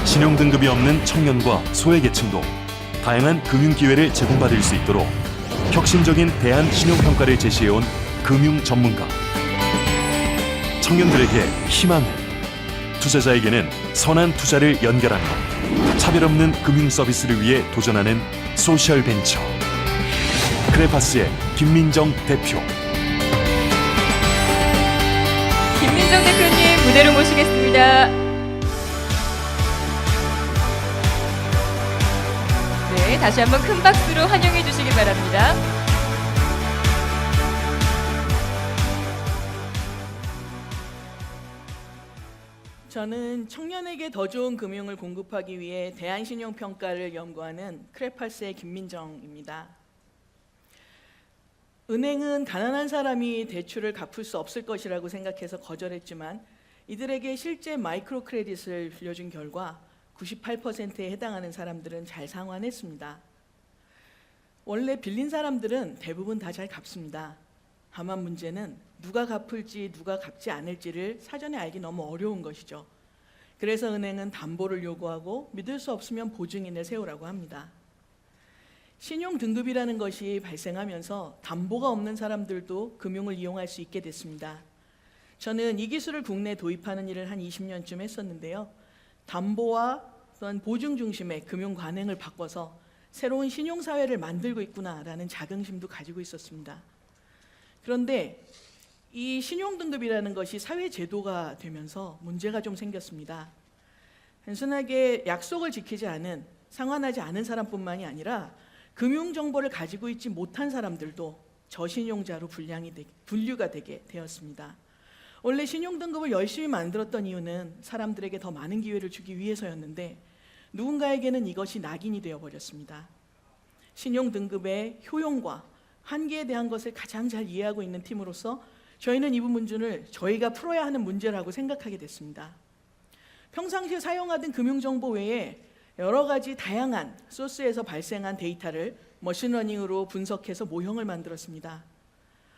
신용등급이 없는 청년과 소외계층도 다양한 금융기회를 제공받을 수 있도록 혁신적인 대안신용평가를 제시해온 금융전문가. 청년들에게 희망을, 투자자에게는 선한 투자를 연결하는 차별 없는 금융 서비스를 위해 도전하는 소셜벤처. 크레파스의 김민정 대표. 김민정 대표님 무대로 모시겠습니다. 네, 다시 한번 큰 박수로 환영해 주시기 바랍니다. 저는 청년에게 더 좋은 금융을 공급하기 위해 대안신용평가를 연구하는 크레파스의 김민정입니다. 은행은 가난한 사람이 대출을 갚을 수 없을 것이라고 생각해서 거절했지만 이들에게 실제 마이크로 크레딧을 빌려준 결과 98%에 해당하는 사람들은 잘 상환했습니다. 원래 빌린 사람들은 대부분 다 잘 갚습니다. 다만 문제는 누가 갚을지 누가 갚지 않을지를 사전에 알기 너무 어려운 것이죠. 그래서 은행은 담보를 요구하고 믿을 수 없으면 보증인을 세우라고 합니다. 신용등급이라는 것이 발생하면서 담보가 없는 사람들도 금융을 이용할 수 있게 됐습니다. 저는 이 기술을 국내에 도입하는 일을 한 20년쯤 했었는데요. 담보와 또한 보증 중심의 금융 관행을 바꿔서 새로운 신용사회를 만들고 있구나라는 자긍심도 가지고 있었습니다. 그런데 이 신용등급이라는 것이 사회제도가 되면서 문제가 좀 생겼습니다. 단순하게 약속을 지키지 않은, 상환하지 않은 사람뿐만이 아니라 금융정보를 가지고 있지 못한 사람들도 저신용자로 분류가 되게 되었습니다. 원래 신용등급을 열심히 만들었던 이유는 사람들에게 더 많은 기회를 주기 위해서였는데 누군가에게는 이것이 낙인이 되어버렸습니다. 신용등급의 효용과 한계에 대한 것을 가장 잘 이해하고 있는 팀으로서 저희는 이 부분을 저희가 풀어야 하는 문제라고 생각하게 됐습니다. 평상시에 사용하던 금융정보 외에 여러 가지 다양한 소스에서 발생한 데이터를 머신러닝으로 분석해서 모형을 만들었습니다.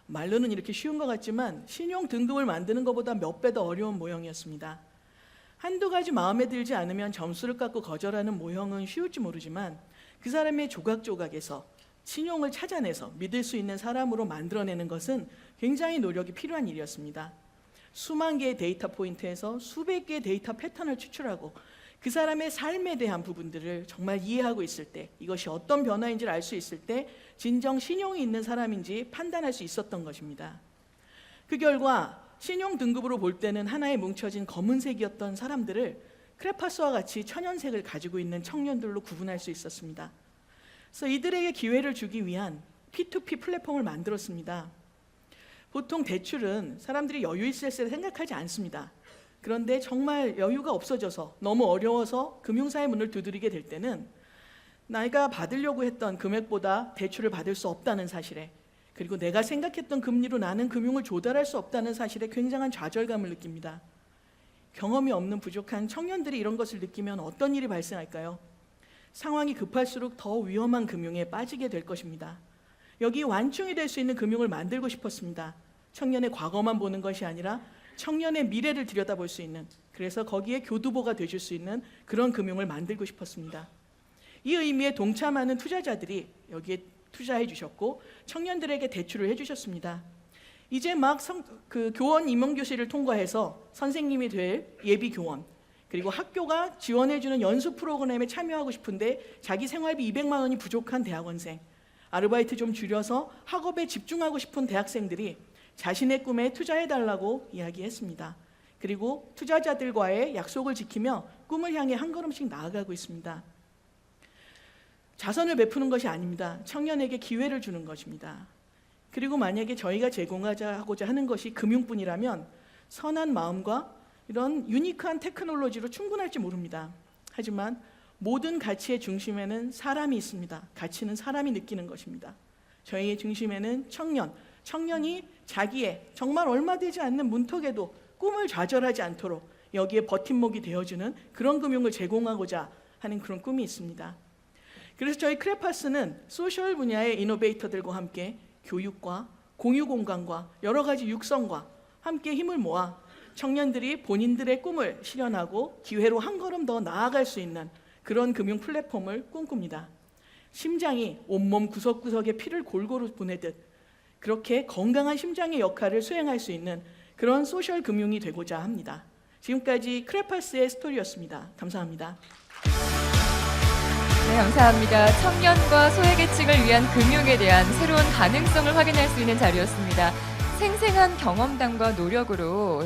말로는 이렇게 쉬운 것 같지만 신용등급을 만드는 것보다 몇 배 더 어려운 모형이었습니다. 한두 가지 마음에 들지 않으면 점수를 깎고 거절하는 모형은 쉬울지 모르지만 그 사람의 조각조각에서 신용을 찾아내서 믿을 수 있는 사람으로 만들어내는 것은 굉장히 노력이 필요한 일이었습니다. 수만 개의 데이터 포인트에서 수백 개의 데이터 패턴을 추출하고 그 사람의 삶에 대한 부분들을 정말 이해하고 있을 때, 이것이 어떤 변화인지를 알 수 있을 때 진정 신용이 있는 사람인지 판단할 수 있었던 것입니다. 그 결과 신용 등급으로 볼 때는 하나의 뭉쳐진 검은색이었던 사람들을 크레파스와 같이 천연색을 가지고 있는 청년들로 구분할 수 있었습니다. 그래서 이들에게 기회를 주기 위한 P2P 플랫폼을 만들었습니다. 보통 대출은 사람들이 여유 있을 때 생각하지 않습니다. 그런데 정말 여유가 없어져서 너무 어려워서 금융사의 문을 두드리게 될 때는 내가 받으려고 했던 금액보다 대출을 받을 수 없다는 사실에, 그리고 내가 생각했던 금리로 나는 금융을 조달할 수 없다는 사실에 굉장한 좌절감을 느낍니다. 경험이 없는 부족한 청년들이 이런 것을 느끼면 어떤 일이 발생할까요? 상황이 급할수록 더 위험한 금융에 빠지게 될 것입니다. 여기 완충이 될 수 있는 금융을 만들고 싶었습니다. 청년의 과거만 보는 것이 아니라 청년의 미래를 들여다볼 수 있는, 그래서 거기에 교두보가 되줄 수 있는 그런 금융을 만들고 싶었습니다. 이 의미에 동참하는 투자자들이 여기에 투자해 주셨고 청년들에게 대출을 해주셨습니다. 이제 막 교원 임용교실을 통과해서 선생님이 될 예비 교원, 그리고 학교가 지원해주는 연수 프로그램에 참여하고 싶은데 자기 생활비 200만 원이 부족한 대학원생, 아르바이트 좀 줄여서 학업에 집중하고 싶은 대학생들이 자신의 꿈에 투자해달라고 이야기했습니다. 그리고 투자자들과의 약속을 지키며 꿈을 향해 한 걸음씩 나아가고 있습니다. 자선을 베푸는 것이 아닙니다. 청년에게 기회를 주는 것입니다. 그리고 만약에 저희가 제공하고자 하는 것이 금융뿐이라면 선한 마음과 이런 유니크한 테크놀로지로 충분할지 모릅니다. 하지만 모든 가치의 중심에는 사람이 있습니다. 가치는 사람이 느끼는 것입니다. 저희의 중심에는 청년이 자기의 정말 얼마 되지 않는 문턱에도 꿈을 좌절하지 않도록 여기에 버팀목이 되어주는 그런 금융을 제공하고자 하는 그런 꿈이 있습니다. 그래서 저희 크레파스는 소셜 분야의 이노베이터들과 함께 교육과 공유 공간과 여러 가지 육성과 함께 힘을 모아 청년들이 본인들의 꿈을 실현하고 기회로 한 걸음 더 나아갈 수 있는 그런 금융 플랫폼을 꿈꿉니다. 심장이 온몸 구석구석에 피를 골고루 보내듯 그렇게 건강한 심장의 역할을 수행할 수 있는 그런 소셜 금융이 되고자 합니다. 지금까지 크레파스의 스토리였습니다. 감사합니다. 네, 감사합니다. 청년과 소외계층을 위한 금융에 대한 새로운 가능성을 확인할 수 있는 자리였습니다. 생생한 경험담과 노력으로